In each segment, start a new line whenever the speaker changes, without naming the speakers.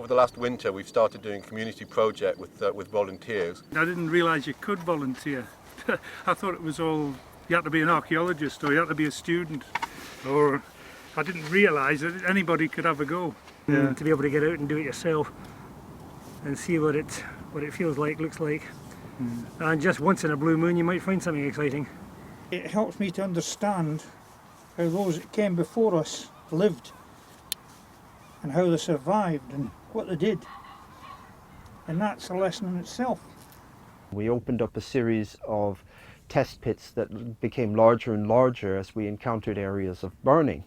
over the last winter we've started doing a community project with volunteers.
I didn't realise you could volunteer. I thought it was all, you had to be an archaeologist or you had to be a student, or I didn't realise that anybody could have a go.
To be able to get out and do it yourself and see what it feels like, looks like. And just once in a blue moon you might find something exciting.
It helps me to understand how those that came before us lived and how they survived and what they did. And that's a lesson in itself.
We opened up a series of test pits that became larger and larger as we encountered areas of burning.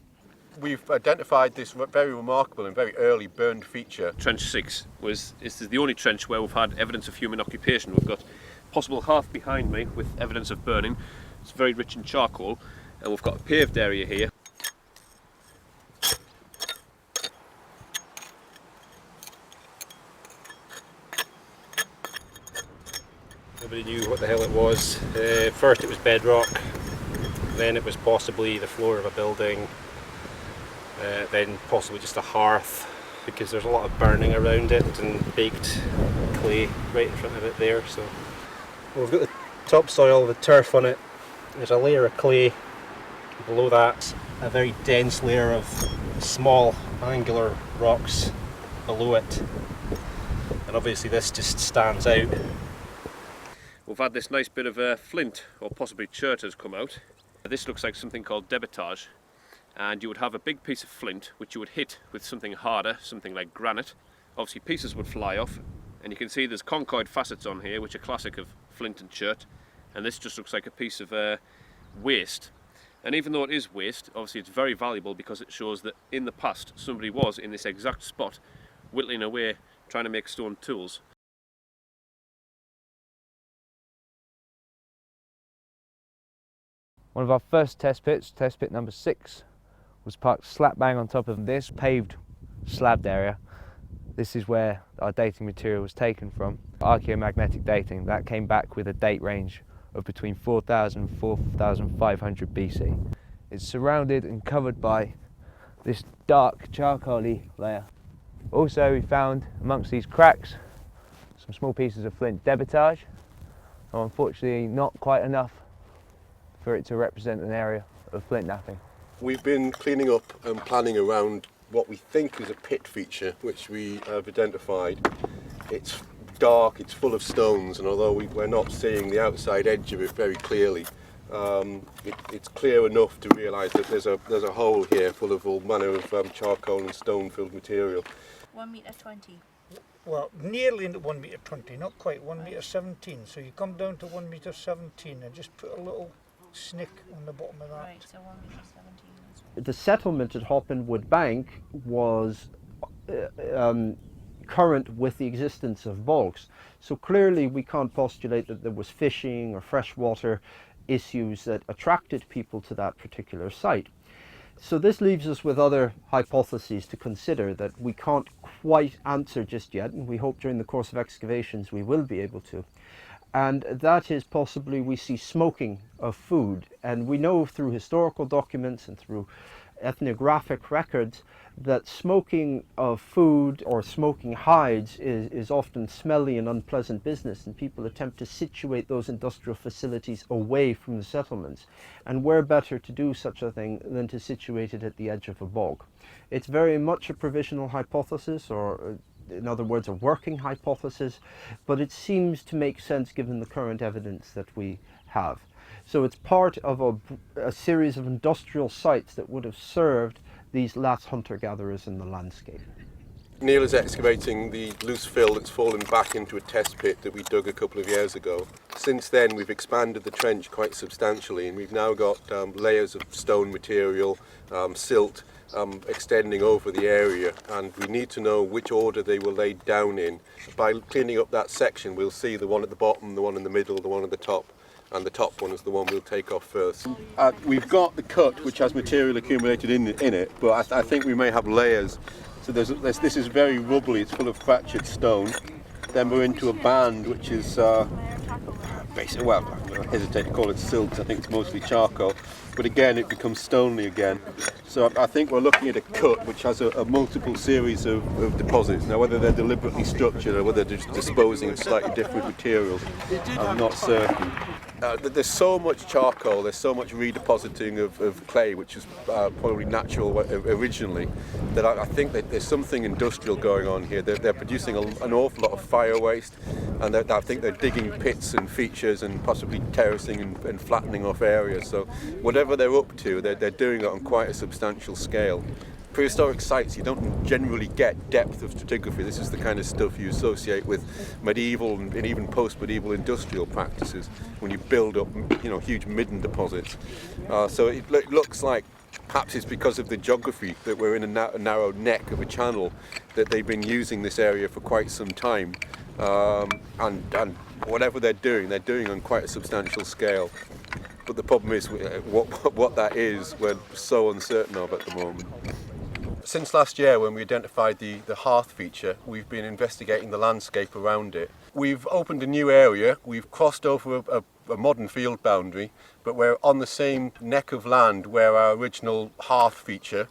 We've identified this very remarkable and very early burned feature.
Trench 6 this is the only trench where we've had evidence of human occupation. We've got possible hearth behind me with evidence of burning. It's very rich in charcoal, and we've got a paved area here.
Nobody knew what the hell it was. First it was bedrock, then it was possibly the floor of a building, then possibly just a hearth, because there's a lot of burning around it and baked clay right in front of it there. So we've got the topsoil, the turf on it, there's a layer of clay, below that a very dense layer of small angular rocks below it, and obviously this just stands out.
We've had this nice bit of flint, or possibly chert, has come out. This looks like something called debitage, and you would have a big piece of flint which you would hit with something harder, something like granite. Obviously pieces would fly off, and you can see there's conchoid facets on here which are classic of flint and chert, and this just looks like a piece of waste. And even though it is waste, obviously it's very valuable because it shows that in the past somebody was in this exact spot whittling away trying to make stone tools.
One of our first test pits, test pit number 6, was parked slap bang on top of this paved slabbed area. This is where our dating material was taken from. Archaeomagnetic dating, that came back with a date range of between 4000 and 4500 BC. It's surrounded and covered by this dark charcoaly layer. Also we found amongst these cracks some small pieces of flint debitage, unfortunately not quite enough for it to represent an area of flint napping.
We've been cleaning up and planning around what we think is a pit feature, which we have identified. It's dark, it's full of stones, and although we're not seeing the outside edge of it very clearly, it's clear enough to realise that there's a hole here full of all manner of charcoal and stone-filled material.
1 metre 20.
Well, nearly 1 metre 20, not quite, 1 metre 17. So you come down to 1 metre 17 and just put a little snick on the bottom of that.
Right, so 1 metre 17.
The settlement at Hoppenwood Bank was current with the existence of bogs. So clearly we can't postulate that there was fishing or freshwater issues that attracted people to that particular site. So this leaves us with other hypotheses to consider that we can't quite answer just yet, and we hope during the course of excavations we will be able to. And that is possibly we see smoking of food, and we know through historical documents and through ethnographic records that smoking of food or smoking hides is often smelly and unpleasant business, and people attempt to situate those industrial facilities away from the settlements. And where better to do such a thing than to situate it at the edge of a bog? It's very much a provisional hypothesis, or in other words a working hypothesis, but it seems to make sense given the current evidence that we have. So it's part of a series of industrial sites that would have served these last hunter-gatherers in the landscape.
Neil is excavating the loose fill that's fallen back into a test pit that we dug a couple of years ago. Since then we've expanded the trench quite substantially, and we've now got layers of stone material, silt, extending over the area, and we need to know which order they were laid down in. By cleaning up that section we'll see the one at the bottom, the one in the middle, the one at the top, and the top one is the one we'll take off first. We've got the cut which has material accumulated in it, but I think we may have layers. So this is very rubbly, it's full of fractured stone. Then we're into a band which is basically, well, I hesitate to call it silt, I think it's mostly charcoal, but again it becomes stony again. So I think we're looking at a cut which has a multiple series of deposits. Now whether they're deliberately structured or whether they're just disposing of slightly different materials, I'm not certain. There's so much charcoal, there's so much redepositing of clay, which is probably natural originally, that I think that there's something industrial going on here. They're producing an awful lot of fire waste, and I think they're digging pits and features and possibly terracing and flattening off areas. So whatever they're up to, they're doing it on quite a substantial scale. Prehistoric sites, you don't generally get depth of stratigraphy. This is the kind of stuff you associate with medieval and even post-medieval industrial practices when you build up, huge midden deposits. So it looks like perhaps it's because of the geography that we're in a narrow neck of a channel that they've been using this area for quite some time. And whatever they're doing on quite a substantial scale. But the problem is what that is, we're so uncertain of at the moment. Since last year, when we identified the hearth feature, we've been investigating the landscape around it. We've opened a new area, we've crossed over a modern field boundary, but we're on the same neck of land where our original hearth feature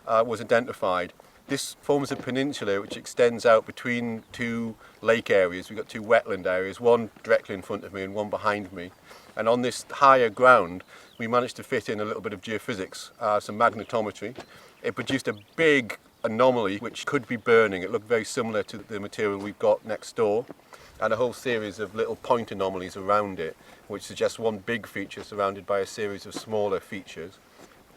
was identified. This forms a peninsula which extends out between two lake areas. We've got two wetland areas, one directly in front of me and one behind me. And on this higher ground, we managed to fit in a little bit of geophysics, some magnetometry. It produced a big anomaly which could be burning. It looked very similar to the material we've got next door, and a whole series of little point anomalies around it, which suggests one big feature surrounded by a series of smaller features.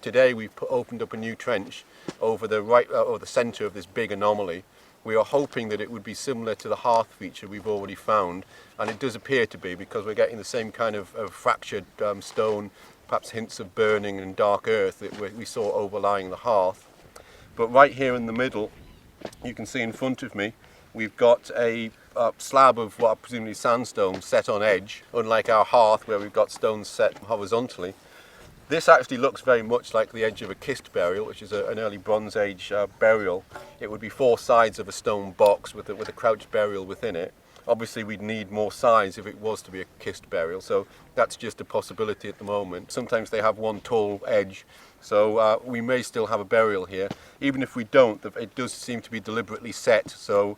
Today we've opened up a new trench over the centre of this big anomaly. We are hoping that it would be similar to the hearth feature we've already found, and it does appear to be, because we're getting the same kind of fractured stone, perhaps hints of burning and dark earth that we saw overlying the hearth. But right here in the middle, you can see in front of me, we've got a slab of what are presumably sandstone set on edge, unlike our hearth where we've got stones set horizontally. This actually looks very much like the edge of a kist burial, which is an early Bronze Age burial. It would be four sides of a stone box with a crouched burial within it. Obviously we'd need more size if it was to be a kist burial, so that's just a possibility at the moment. Sometimes they have one tall edge, so we may still have a burial here. Even if we don't, it does seem to be deliberately set, so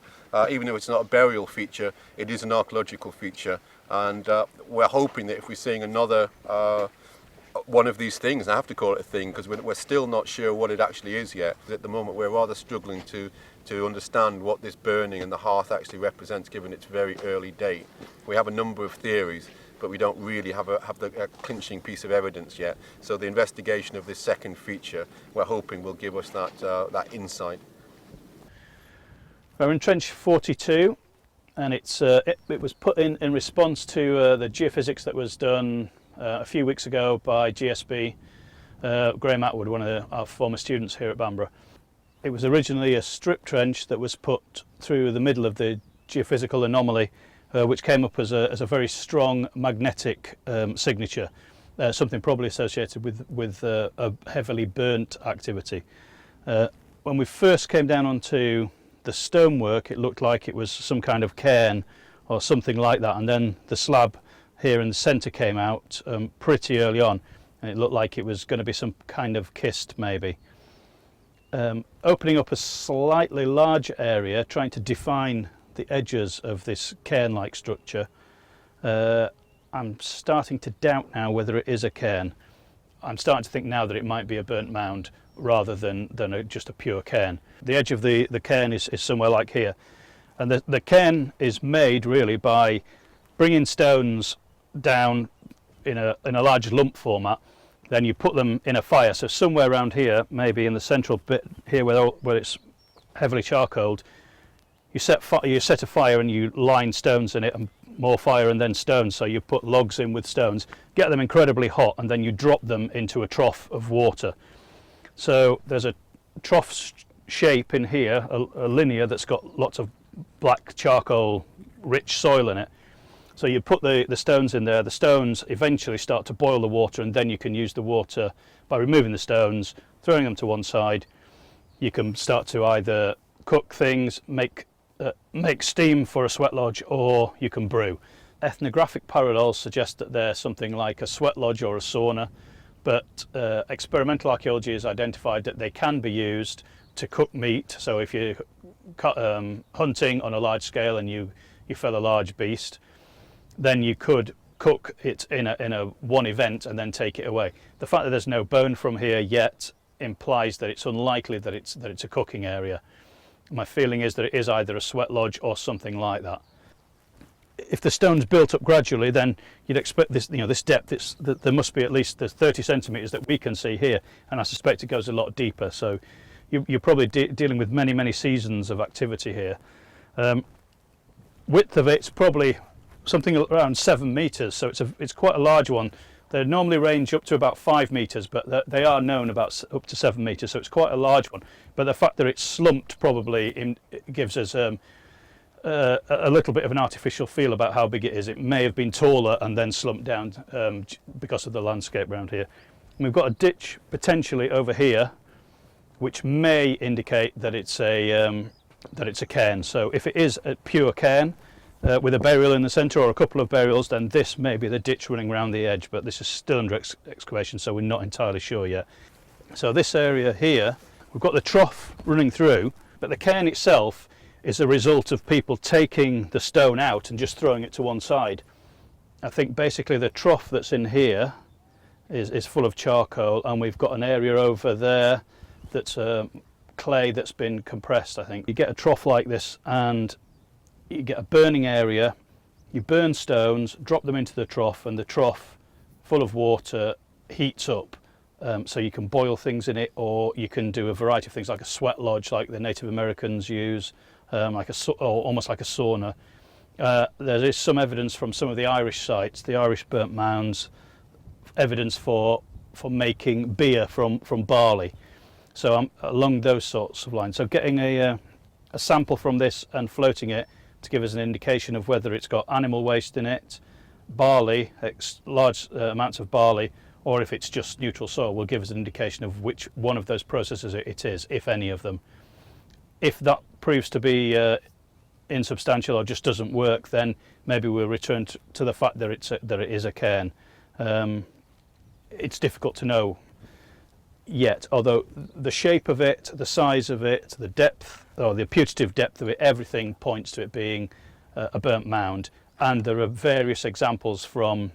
even though it's not a burial feature, it is an archaeological feature, and we're hoping that if we're seeing another one of these things, and I have to call it a thing because we're still not sure what it actually is yet. At the moment we're rather struggling to understand what this burning and the hearth actually represents given its very early date. We have a number of theories, but we don't really have a clinching piece of evidence yet. So the investigation of this second feature, we're hoping, will give us that insight.
We're in trench 42, and it was put in response to the geophysics that was done a few weeks ago by GSB, Graeme, one of our former students here at Bamburgh. It was originally a strip trench that was put through the middle of the geophysical anomaly, which came up as a very strong magnetic signature, something probably associated with a heavily burnt activity. When we first came down onto the stonework, it looked like it was some kind of cairn or something like that, and then the slab here in the centre came out pretty early on, and it looked like it was going to be some kind of kist maybe. Opening up a slightly larger area, trying to define the edges of this cairn-like structure, I'm starting to doubt now whether it is a cairn. I'm starting to think now that it might be a burnt mound rather than just a pure cairn. The edge of the cairn is somewhere like here, and the cairn is made really by bringing stones down in a large lump format. Then you put them in a fire, so somewhere around here, maybe in the central bit here where it's heavily charcoaled, you set a fire and you line stones in it, and more fire and then stones, so you put logs in with stones, get them incredibly hot, and then you drop them into a trough of water. So there's a trough shape in here, a linear that's got lots of black charcoal rich soil in it. So you put the stones in there, the stones eventually start to boil the water, and then you can use the water by removing the stones, throwing them to one side. You can start to either cook things, make steam for a sweat lodge, or you can brew. ethnographic parallels suggest that they're something like a sweat lodge or a sauna, but experimental archaeology has identified that they can be used to cook meat. So if you're hunting on a large scale and you fell a large beast, then you could cook it in a one event and then take it away. The fact that there's no bone from here yet implies that it's unlikely that it's a cooking area. My feeling is that it is either a sweat lodge or something like that. If the stone's built up gradually, then you'd expect this, this depth. There must be at least the 30 centimetres that we can see here, and I suspect it goes a lot deeper. So you're probably dealing with many seasons of activity here. Width of it's probably something around 7 metres, so it's quite a large one. They normally range up to about 5 metres, but they are known about up to 7 metres, so it's quite a large one. But the fact that it's slumped probably gives us a little bit of an artificial feel about how big it is. It may have been taller and then slumped down because of the landscape around here. And we've got a ditch potentially over here, which may indicate that it's a cairn. So if it is a pure cairn, with a burial in the centre or a couple of burials, then this may be the ditch running around the edge, but this is still under excavation, so we're not entirely sure yet. So this area here, we've got the trough running through, but the cairn itself is a result of people taking the stone out and just throwing it to one side. I think basically the trough that's in here is full of charcoal, and we've got an area over there that's clay that's been compressed, I think. You get a trough like this and you get a burning area, you burn stones, drop them into the trough, and the trough, full of water, heats up. So you can boil things in it, or you can do a variety of things like a sweat lodge, like the Native Americans use, or almost like a sauna. There is some evidence from some of the Irish sites, the Irish burnt mounds, evidence for making beer from barley. So I'm along those sorts of lines. So getting a sample from this and floating it to give us an indication of whether it's got animal waste in it, barley, large amounts of barley, or if it's just neutral soil, will give us an indication of which one of those processes it is, if any of them. If that proves to be insubstantial or just doesn't work, then maybe we'll return to the fact that it is a cairn. It's difficult to know yet, although the shape of it, the size of it, the depth, or the putative depth of it, everything points to it being a burnt mound. And there are various examples from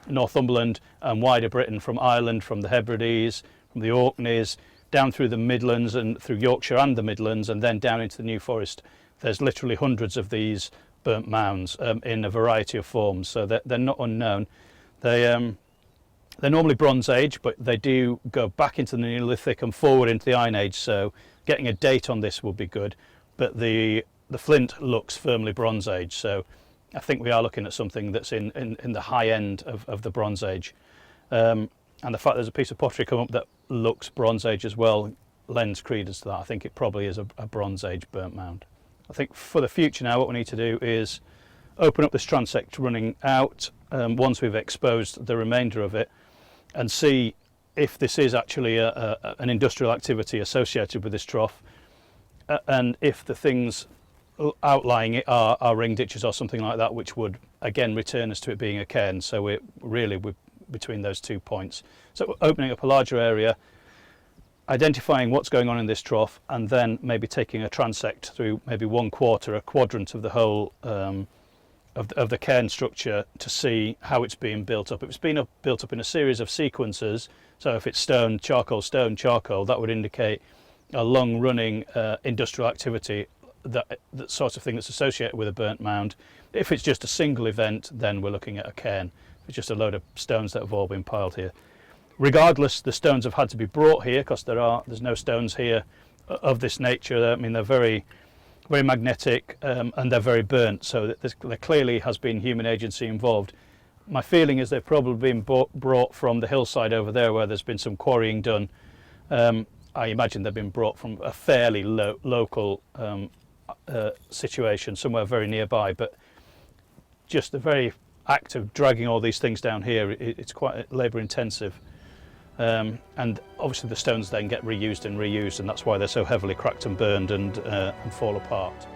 Northumberland and wider Britain, from Ireland, from the Hebrides, from the Orkneys, down through the Midlands and through Yorkshire and the Midlands, and then down into the New Forest. There's literally hundreds of these burnt mounds in a variety of forms, so they're not unknown. They're normally Bronze Age, but they do go back into the Neolithic and forward into the Iron Age, so getting a date on this would be good. But the flint looks firmly Bronze Age, so I think we are looking at something that's in the high end of the Bronze Age. And the fact there's a piece of pottery come up that looks Bronze Age as well lends credence to that. I think it probably is a Bronze Age burnt mound. I think for the future now, what we need to do is open up this transect running out once we've exposed the remainder of it, and see if this is actually an industrial activity associated with this trough, and if the things outlying it are ring ditches or something like that, which would again return us to it being a cairn. So we're between those 2 points. So opening up a larger area, identifying what's going on in this trough, and then maybe taking a transect through maybe a quadrant of the whole of the cairn structure to see how it's being built up. If it's been built up in a series of sequences, so if it's stone, charcoal, that would indicate a long-running industrial activity, that sort of thing that's associated with a burnt mound. If it's just a single event, then we're looking at a cairn. If it's just a load of stones that have all been piled here. Regardless, the stones have had to be brought here because there's no stones here of this nature. I mean, they're very magnetic and they're very burnt, so there clearly has been human agency involved. My feeling is they've probably been brought from the hillside over there where there's been some quarrying done. I imagine they've been brought from a fairly local situation, somewhere very nearby, but just the very act of dragging all these things down here, it's quite labour intensive. And obviously the stones then get reused, and that's why they're so heavily cracked and burned and fall apart.